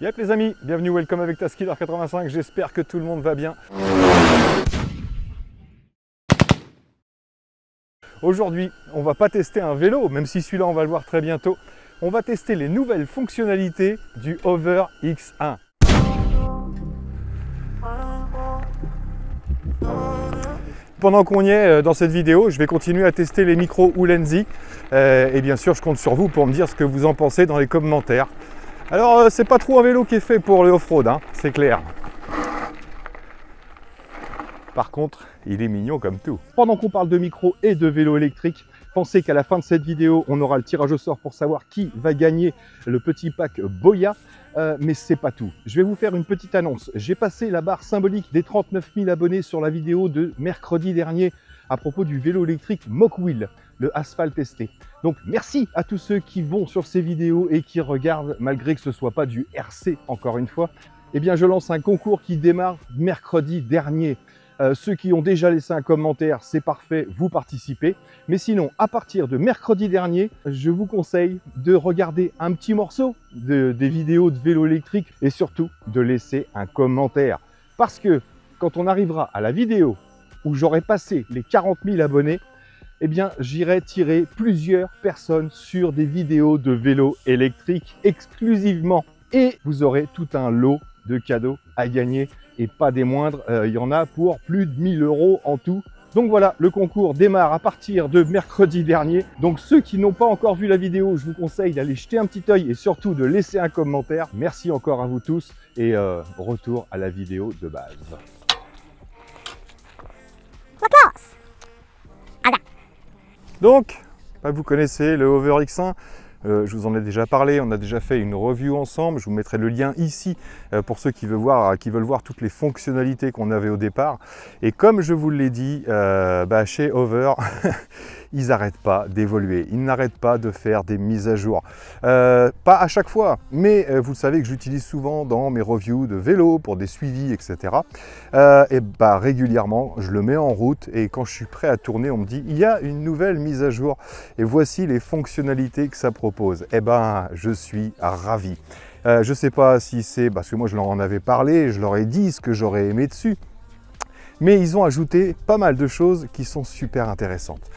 Yep les amis, bienvenue, welcome avec Taskiller 85, j'espère que tout le monde va bien. Aujourd'hui, on va pas tester un vélo, même si celui-là on va le voir très bientôt. On va tester les nouvelles fonctionnalités du Hover X1. Pendant qu'on y est dans cette vidéo, je vais continuer à tester les micros Ulenzi. Et bien sûr, je compte sur vous pour me dire ce que vous en pensez dans les commentaires. Alors, c'est pas trop un vélo qui est fait pour le off-road, hein, c'est clair. Par contre, il est mignon comme tout. Pendant qu'on parle de micro et de vélo électrique, pensez qu'à la fin de cette vidéo, on aura le tirage au sort pour savoir qui va gagner le petit pack Boya. Mais c'est pas tout. Je vais vous faire une petite annonce. J'ai passé la barre symbolique des 39 000 abonnés sur la vidéo de mercredi dernier à propos du vélo électrique Mocwheel, le Asphalt ST. Donc merci à tous ceux qui vont sur ces vidéos et qui regardent, malgré que ce soit pas du RC encore une fois. Eh bien, je lance un concours qui démarre mercredi dernier. Ceux qui ont déjà laissé un commentaire, c'est parfait, vous participez. Mais sinon, à partir de mercredi dernier, je vous conseille de regarder un petit morceau des vidéos de vélo électrique et surtout de laisser un commentaire. Parce que quand on arrivera à la vidéo où j'aurai passé les 40 000 abonnés, eh bien, j'irai tirer plusieurs personnes sur des vidéos de vélo électrique exclusivement. Et vous aurez tout un lot de cadeaux à gagner. Et pas des moindres, il y en a pour plus de 1000 € en tout. Donc voilà, le concours démarre à partir de mercredi dernier. Donc ceux qui n'ont pas encore vu la vidéo, je vous conseille d'aller jeter un petit œil et surtout de laisser un commentaire. Merci encore à vous tous et retour à la vidéo de base. Donc, vous connaissez le Hover X1. Je vous en ai déjà parlé, on a déjà fait une review ensemble, je vous mettrai le lien ici pour ceux qui veulent voir toutes les fonctionnalités qu'on avait au départ. Et comme je vous l'ai dit, chez Hover, ils n'arrêtent pas d'évoluer, ils n'arrêtent pas de faire des mises à jour. Pas à chaque fois, mais vous savez que j'utilise souvent dans mes reviews de vélo pour des suivis, etc. Régulièrement, je le mets en route et quand je suis prêt à tourner, on me dit il y a une nouvelle mise à jour et voici les fonctionnalités que ça propose. Je suis ravi. Je ne sais pas si c'est parce que moi je leur en avais parlé, je leur ai dit ce que j'aurais aimé dessus. Mais ils ont ajouté pas mal de choses qui sont super intéressantes.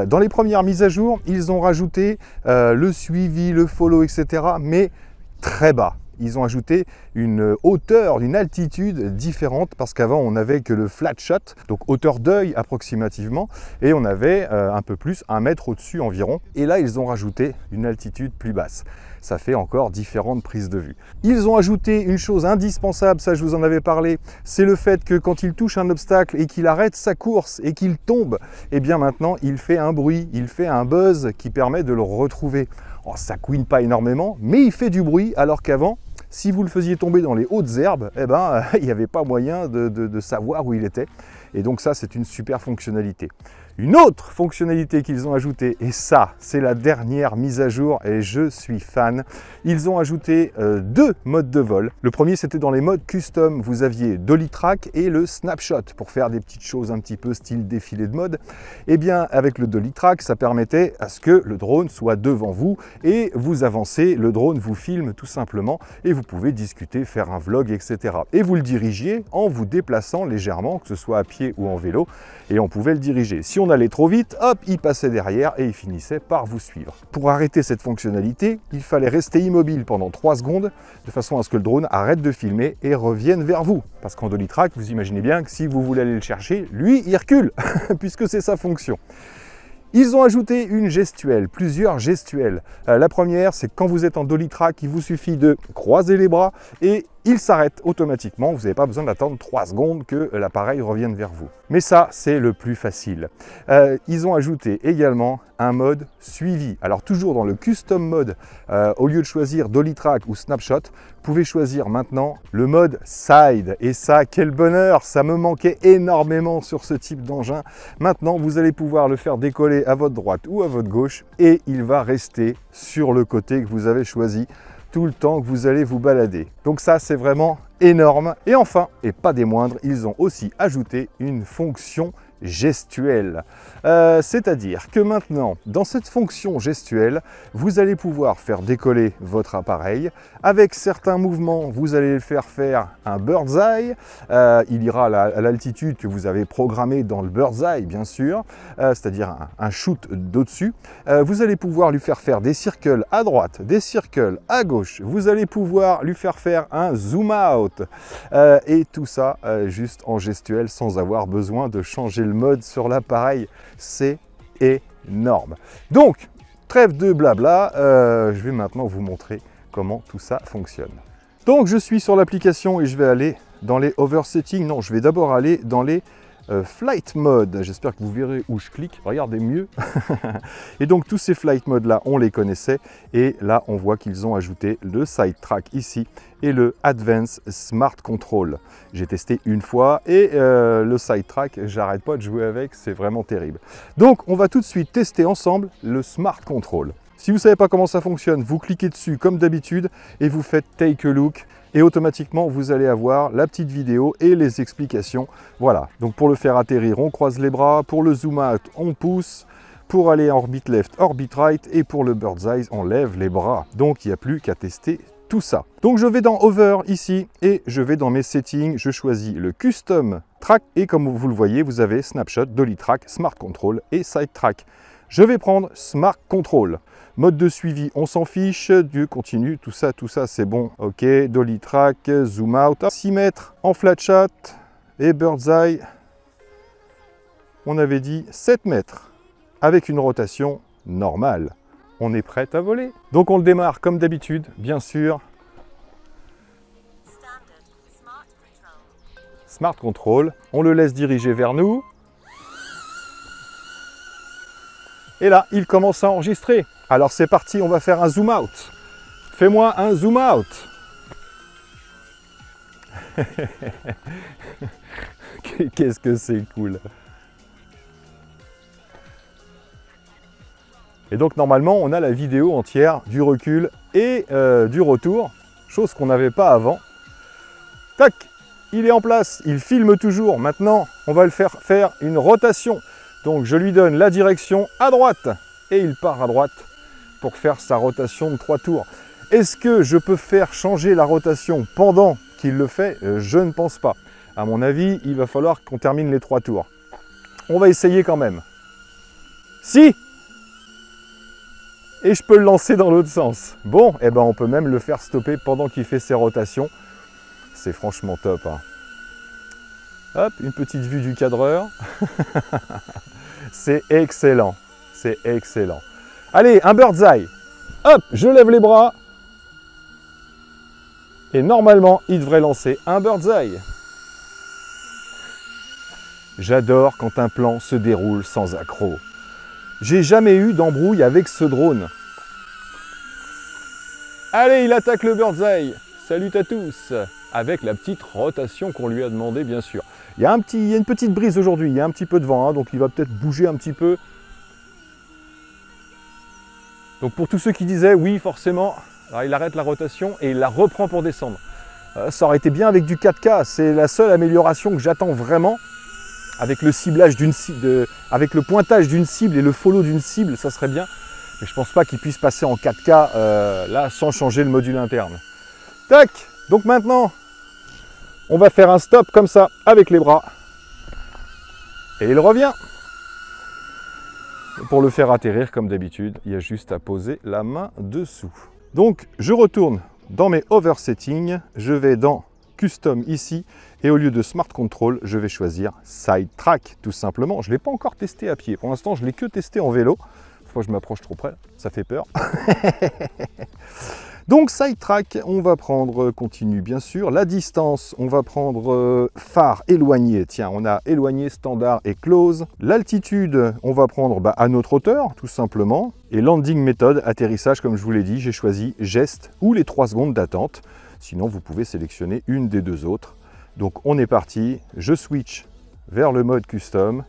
Dans les premières mises à jour, ils ont rajouté le suivi, le follow, etc. mais très bas. Ils ont ajouté une hauteur, une altitude différente parce qu'avant on n'avait que le flat shot, donc hauteur d'œil approximativement, et on avait un peu plus, 1 mètre au-dessus environ. Et là ils ont rajouté une altitude plus basse. Ça fait encore différentes prises de vue. Ils ont ajouté une chose indispensable, ça je vous en avais parlé, c'est le fait que quand il touche un obstacle et qu'il arrête sa course et qu'il tombe, eh bien maintenant il fait un bruit, il fait un buzz qui permet de le retrouver. Oh, ça couine pas énormément, mais il fait du bruit alors qu'avant, si vous le faisiez tomber dans les hautes herbes, il n'y avait pas moyen de savoir où il était. Et donc ça, c'est une super fonctionnalité. Une autre fonctionnalité qu'ils ont ajoutée, et ça, c'est la dernière mise à jour, et je suis fan, ils ont ajouté 2 modes de vol. Le premier, c'était dans les modes custom, vous aviez Dolly Track et le Snapshot, pour faire des petites choses un petit peu style défilé de mode. Et bien, avec le Dolly Track, ça permettait à ce que le drone soit devant vous, et vous avancez, le drone vous filme tout simplement, et vous pouvez discuter, faire un vlog, etc. Et vous le dirigiez en vous déplaçant légèrement, que ce soit à pied ou en vélo, et on pouvait le diriger. Si on allait trop vite, hop, il passait derrière et il finissait par vous suivre. Pour arrêter cette fonctionnalité, il fallait rester immobile pendant 3 secondes, de façon à ce que le drone arrête de filmer et revienne vers vous. Parce qu'en Dolly Track, vous imaginez bien que si vous voulez aller le chercher, lui, il recule, puisque c'est sa fonction. Ils ont ajouté une gestuelle, plusieurs gestuelles. La première, c'est quand vous êtes en Dolly Track, il vous suffit de croiser les bras et il s'arrête automatiquement. Vous n'avez pas besoin d'attendre 3 secondes que l'appareil revienne vers vous. Mais ça, c'est le plus facile. Ils ont ajouté également un mode suivi. Alors toujours dans le custom mode, au lieu de choisir Dolly Track ou Snapshot, vous pouvez choisir maintenant le mode Side. Et ça, quel bonheur! Ça me manquait énormément sur ce type d'engin. Maintenant, vous allez pouvoir le faire décoller à votre droite ou à votre gauche et il va rester sur le côté que vous avez choisi tout le temps que vous allez vous balader. Donc ça, c'est vraiment énorme. Et enfin, et pas des moindres, ils ont aussi ajouté une fonction gestuelle. C'est-à-dire que maintenant, dans cette fonction gestuelle, vous allez pouvoir faire décoller votre appareil. Avec certains mouvements, vous allez le faire un bird's eye. Il ira à l'altitude que vous avez programmée dans le bird's eye, bien sûr, c'est-à-dire un shoot d'au-dessus. Vous allez pouvoir lui faire des circles à droite, des circles à gauche. Vous allez pouvoir lui faire un zoom out. Et tout ça juste en gestuelle sans avoir besoin de changer le mode sur l'appareil. C'est énorme. Donc, trêve de blabla, je vais maintenant vous montrer comment tout ça fonctionne. Donc, je suis sur l'application et je vais aller dans les over settings. Non, je vais d'abord aller dans les flight mode. J'espère que vous verrez où je clique. Regardez mieux. Et donc tous ces flight modes là, on les connaissait. Et là, on voit qu'ils ont ajouté le side track ici et le Advanced Smart Control. J'ai testé une fois et le side track, j'arrête pas de jouer avec, c'est vraiment terrible. Donc on va tout de suite tester ensemble le Smart Control. Si vous ne savez pas comment ça fonctionne, vous cliquez dessus comme d'habitude et vous faites Take a Look. Et automatiquement, vous allez avoir la petite vidéo et les explications. Voilà, donc pour le faire atterrir, on croise les bras. Pour le zoom out, on pousse. Pour aller en orbite left, orbite right. Et pour le bird's eye, on lève les bras. Donc, il n'y a plus qu'à tester tout ça. Donc, je vais dans Over ici et je vais dans mes settings. Je choisis le Custom Track. Et comme vous le voyez, vous avez Snapshot, Dolly Track, Smart Control et Side Track. Je vais prendre Smart Control. Mode de suivi, on s'en fiche. Dieu continue, tout ça c'est bon. Ok, Dolly Track, Zoom Out. 6 mètres en flat shot et bird's eye. On avait dit 7 mètres avec une rotation normale. On est prêt à voler. Donc on le démarre comme d'habitude, bien sûr. Smart Control. On le laisse diriger vers nous. Et là, il commence à enregistrer. Alors c'est parti, on va faire un zoom out. Fais-moi un zoom out. Qu'est-ce que c'est cool. Et donc normalement, on a la vidéo entière du recul et du retour, chose qu'on n'avait pas avant. Tac, il est en place, il filme toujours. Maintenant, on va le faire une rotation. Donc je lui donne la direction à droite et il part à droite pour faire sa rotation de 3 tours. Est-ce que je peux faire changer la rotation pendant qu'il le fait? Je ne pense pas. À mon avis, il va falloir qu'on termine les 3 tours. On va essayer quand même. Si! Et je peux le lancer dans l'autre sens. Bon, eh ben on peut même le faire stopper pendant qu'il fait ses rotations. C'est franchement top, hein. Hop, une petite vue du cadreur. C'est excellent. C'est excellent. Allez, un bird's eye. Hop, je lève les bras. Et normalement, il devrait lancer un bird's eye. J'adore quand un plan se déroule sans accroc. J'ai jamais eu d'embrouille avec ce drone. Allez, il attaque le bird's eye. Salut à tous. Avec la petite rotation qu'on lui a demandé, bien sûr. Il y a une petite brise aujourd'hui, il y a un petit peu de vent, hein, donc il va peut-être bouger un petit peu. Donc pour tous ceux qui disaient, oui, forcément, alors il arrête la rotation et il la reprend pour descendre. Ça aurait été bien avec du 4K, c'est la seule amélioration que j'attends vraiment. Avec le ciblage d'une cible, avec le pointage d'une cible et le follow d'une cible, ça serait bien. Mais je ne pense pas qu'il puisse passer en 4K là sans changer le module interne. Tac! Donc maintenant, on va faire un stop comme ça, avec les bras. Et il revient. Pour le faire atterrir, comme d'habitude, il y a juste à poser la main dessous. Donc, je retourne dans mes over settings. Je vais dans Custom ici. Et au lieu de Smart Control, je vais choisir Side Track, tout simplement. Je ne l'ai pas encore testé à pied. Pour l'instant, je ne l'ai que testé en vélo. Faut que je m'approche trop près, ça fait peur. Donc Side Track, on va prendre continu bien sûr. La distance, on va prendre phare éloigné. Tiens, on a éloigné, standard et close. L'altitude, on va prendre à notre hauteur, tout simplement. Et landing méthode, atterrissage, comme je vous l'ai dit, j'ai choisi geste ou les 3 secondes d'attente. Sinon, vous pouvez sélectionner une des 2 autres. Donc on est parti, je switch vers le mode custom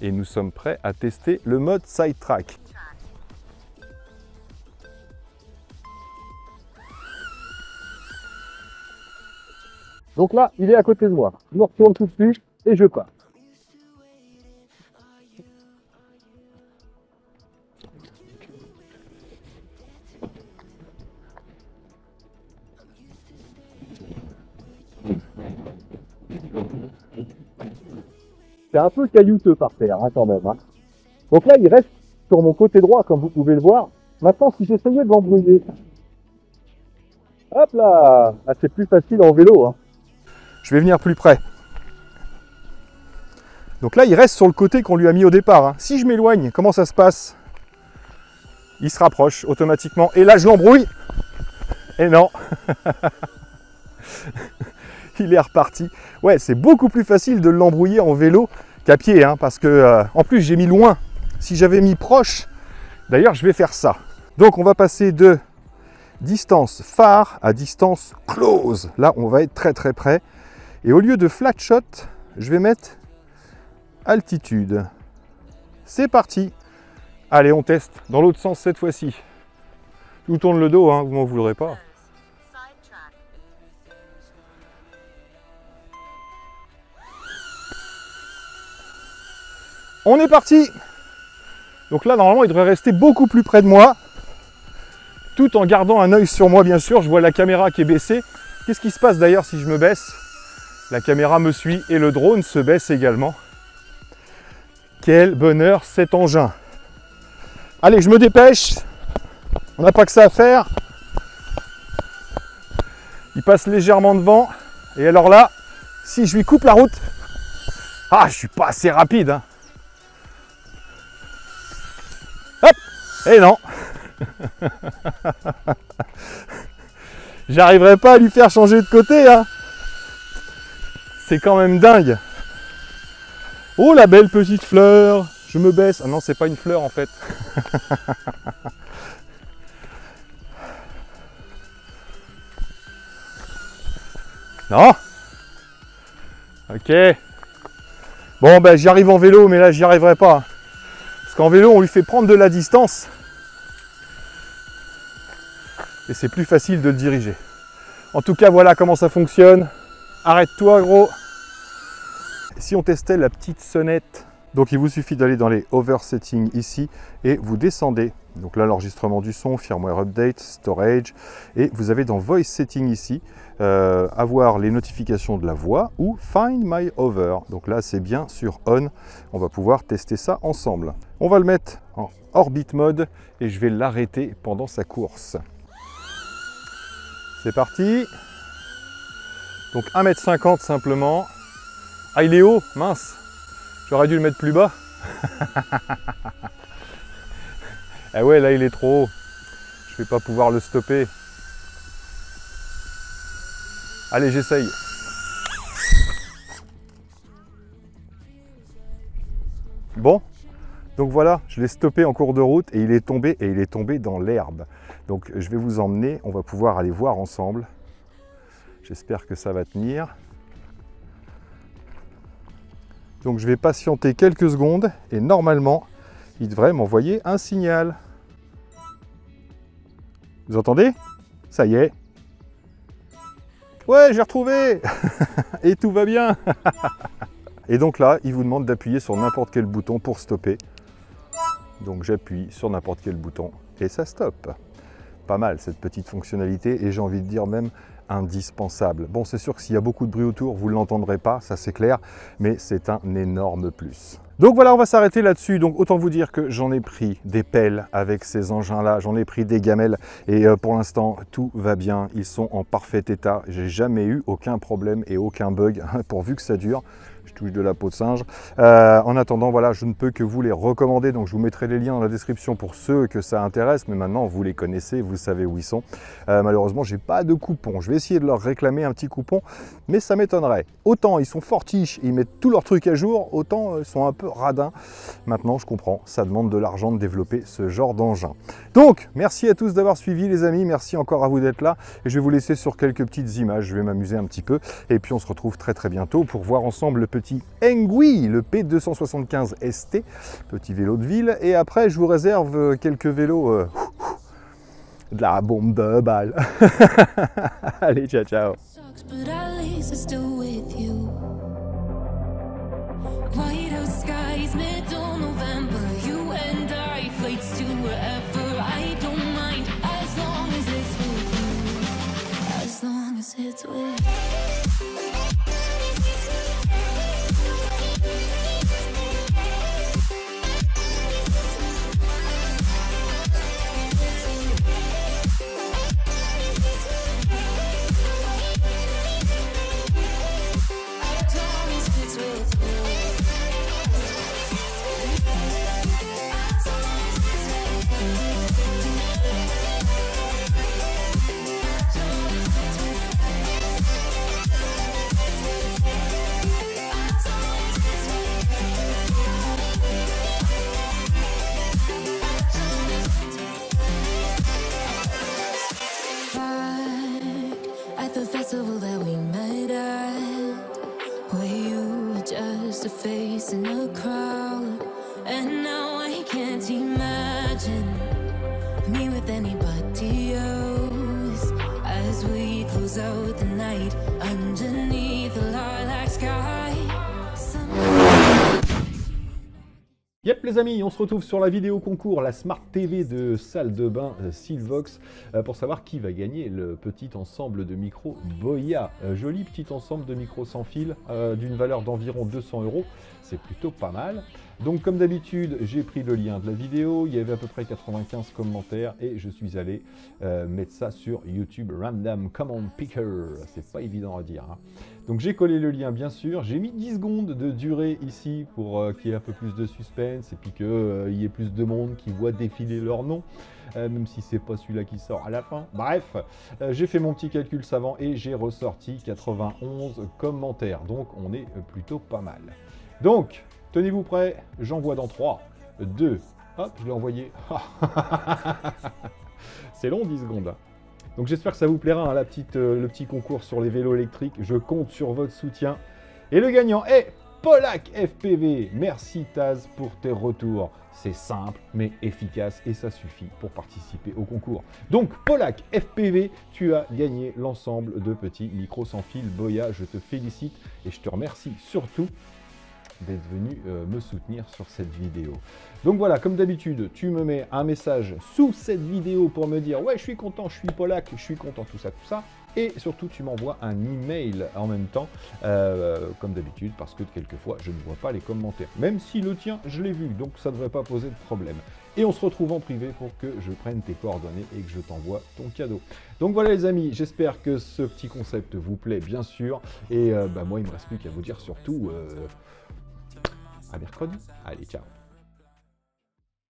et nous sommes prêts à tester le mode Side Track. Donc là, il est à côté de moi. Je me retourne tout de suite et je pars. C'est un peu caillouteux par terre hein, quand même. Hein. Donc là, il reste sur mon côté droit, comme vous pouvez le voir. Maintenant, si j'essayais de l'embrouiller, hop là, ah, c'est plus facile en vélo. Hein. Je vais venir plus près. Donc là, il reste sur le côté qu'on lui a mis au départ. Hein. Si je m'éloigne, comment ça se passe? Il se rapproche automatiquement. Et là, je l'embrouille. Et non. Il est reparti. Ouais, c'est beaucoup plus facile de l'embrouiller en vélo qu'à pied. Hein, parce que, en plus, j'ai mis loin. Si j'avais mis proche, d'ailleurs, je vais faire ça. Donc, on va passer de distance phare à distance close. Là, on va être très très près. Et au lieu de flat shot, je vais mettre altitude. C'est parti. Allez, on teste dans l'autre sens cette fois-ci. Je vous tourne le dos, hein, vous m'en voudrez pas. On est parti. Donc là, normalement, il devrait rester beaucoup plus près de moi, tout en gardant un œil sur moi, bien sûr. Je vois la caméra qui est baissée. Qu'est-ce qui se passe d'ailleurs si je me baisse? La caméra me suit et le drone se baisse également. Quel bonheur cet engin! Allez, je me dépêche. On n'a pas que ça à faire. Il passe légèrement devant. Et alors là, si je lui coupe la route... Ah, je suis pas assez rapide. Hein. Hop! Et non. J'arriverai pas à lui faire changer de côté. Hein. C'est quand même dingue. Oh, la belle petite fleur. Je me baisse. Ah non, c'est pas une fleur en fait. Non. Ok. Bon, ben j'y arrive en vélo, mais là, j'y arriverai pas. Parce qu'en vélo, on lui fait prendre de la distance. Et c'est plus facile de le diriger. En tout cas, voilà comment ça fonctionne. Arrête-toi, gros. Et si on testait la petite sonnette? Donc il vous suffit d'aller dans les Over Settings ici et vous descendez. Donc là, l'enregistrement du son, Firmware Update, Storage. Et vous avez dans Voice Settings ici, avoir les notifications de la voix ou Find My Over. Donc là, c'est bien sur On. On va pouvoir tester ça ensemble. On va le mettre en Orbit Mode et je vais l'arrêter pendant sa course. C'est parti. Donc 1,50 m simplement. Ah, il est haut, mince. J'aurais dû le mettre plus bas. Ah ouais, là il est trop haut. Je vais pas pouvoir le stopper. Allez, j'essaye. Bon, donc voilà, je l'ai stoppé en cours de route et il est tombé dans l'herbe. Donc je vais vous emmener, on va pouvoir aller voir ensemble. J'espère que ça va tenir. Donc je vais patienter quelques secondes et normalement, il devrait m'envoyer un signal. Vous entendez? Ça y est. Ouais, j'ai retrouvé. Et tout va bien. Et donc là, il vous demande d'appuyer sur n'importe quel bouton pour stopper. Donc j'appuie sur n'importe quel bouton et ça stoppe. Pas mal cette petite fonctionnalité et j'ai envie de dire même indispensable. Bon, c'est sûr que s'il y a beaucoup de bruit autour, vous ne l'entendrez pas, ça c'est clair, mais c'est un énorme plus. Donc voilà, on va s'arrêter là-dessus. Donc autant vous dire que j'en ai pris des pelles avec ces engins-là, j'en ai pris des gamelles et pour l'instant, tout va bien. Ils sont en parfait état. J'ai jamais eu aucun problème et aucun bug, pourvu que ça dure. Je touche de la peau de singe. En attendant, voilà, je ne peux que vous les recommander. Donc je vous mettrai les liens dans la description pour ceux que ça intéresse. Mais maintenant, vous les connaissez, vous savez où ils sont. Malheureusement, j'ai pas de coupon. Je vais essayer de leur réclamer un petit coupon, mais ça m'étonnerait. Autant ils sont fortiches, ils mettent tous leurs trucs à jour, autant ils sont un peu radins. Maintenant, je comprends, ça demande de l'argent de développer ce genre d'engin. Donc, merci à tous d'avoir suivi les amis, merci encore à vous d'être là. Et je vais vous laisser sur quelques petites images, je vais m'amuser un petit peu. Et puis on se retrouve très très bientôt pour voir ensemble le petit Engui, le P275 ST, petit vélo de ville. Et après, je vous réserve quelques vélos de la bombe de balle. Allez, ciao, ciao. It's with At the festival that we met at, where you were just a face in a crowd. And now I can't imagine me with anybody else as we close out the night underneath the lilac sky. Yep les amis, on se retrouve sur la vidéo concours, la Smart TV de salle de bain Silvox, pour savoir qui va gagner le petit ensemble de micros Boya. Joli petit ensemble de micros sans fil d'une valeur d'environ 200 €, c'est plutôt pas mal. Donc comme d'habitude, j'ai pris le lien de la vidéo, il y avait à peu près 95 commentaires et je suis allé mettre ça sur YouTube Random Command Picker, c'est pas évident à dire. Hein. Donc j'ai collé le lien bien sûr, j'ai mis 10 secondes de durée ici pour qu'il y ait un peu plus de suspense et puis qu'il y ait plus de monde qui voit défiler leur nom, même si c'est pas celui-là qui sort à la fin. Bref, j'ai fait mon petit calcul savant et j'ai ressorti 91 commentaires, donc on est plutôt pas mal. Donc, tenez-vous prêts, j'envoie dans 3, 2, hop, je l'ai envoyé. C'est long 10 secondes. Donc j'espère que ça vous plaira, hein, le petit concours sur les vélos électriques. Je compte sur votre soutien. Et le gagnant est Polak FPV. Merci Taz pour tes retours. C'est simple mais efficace et ça suffit pour participer au concours. Donc Polak FPV, tu as gagné l'ensemble de petits micros sans fil Boya. Je te félicite et je te remercie surtout d'être venu me soutenir sur cette vidéo. Donc voilà, comme d'habitude, tu me mets un message sous cette vidéo pour me dire « Ouais, je suis content, je suis Polak, je suis content, tout ça, tout ça ». Et surtout, tu m'envoies un email en même temps, comme d'habitude, parce que quelquefois, je ne vois pas les commentaires. Même si le tien, je l'ai vu, donc ça ne devrait pas poser de problème. Et on se retrouve en privé pour que je prenne tes coordonnées et que je t'envoie ton cadeau. Donc voilà les amis, j'espère que ce petit concept vous plaît, bien sûr. Et moi, il ne me reste plus qu'à vous dire surtout... à mercredi. Allez, ciao.